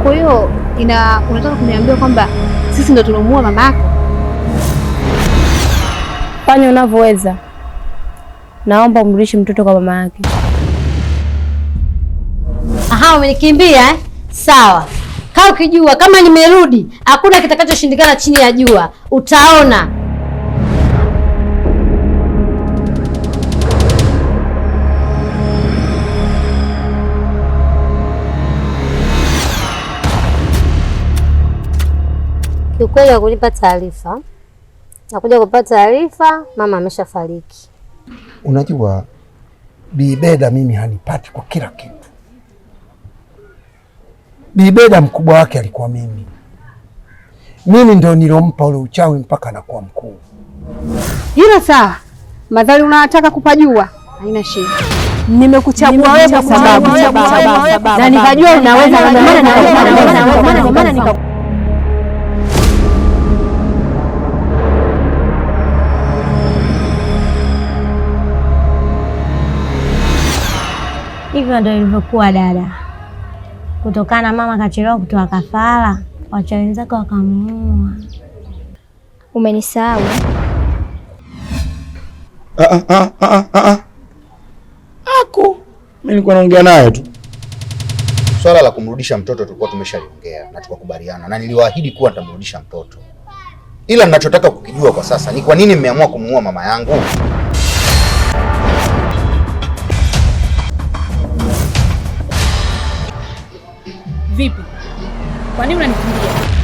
Kwa hiyo unataka kuniambia kwamba sisi ndo tulomuua mama yako? Fanya unavyoweza. Naomba umrudishe mtoto kwa mama yake. Aha, umenikimbia eh? Sawa. Kaa ukijua kama nimerudi hakuna kitakachoshindikana chini ya jua. Utaona. Kiukweli hakunipa taarifa. Nakuja kupata taarifa mama ameshafariki. Unajua Bi Beda mimi hanipati kwa kila kitu. Bi Beda mkubwa wake alikuwa mimi. Mimi ndio nilompa ule uchawi mpaka anakuwa mkuu. Hilo sawa. Madhali unataka kupajua, haina shida. Nimekuchagua wewe kwa sababu na nikajua unaweza maana Hivyo ndio ilivyokuwa dada. Kutokana na mama kachelewa kutoa kafara, wachawi wenzake wakamuua. Umenisahau? Ako mimi nilikuwa naongea naye tu. Swala la kumrudisha mtoto tulikuwa tumeshaliongea na tukakubaliana, na niliwaahidi kuwa nitamrudisha mtoto. Ila ninachotaka kukijua kwa sasa ni kwa nini mmeamua kumuua mama yangu? Vipi? Kwa nini unanikimbia?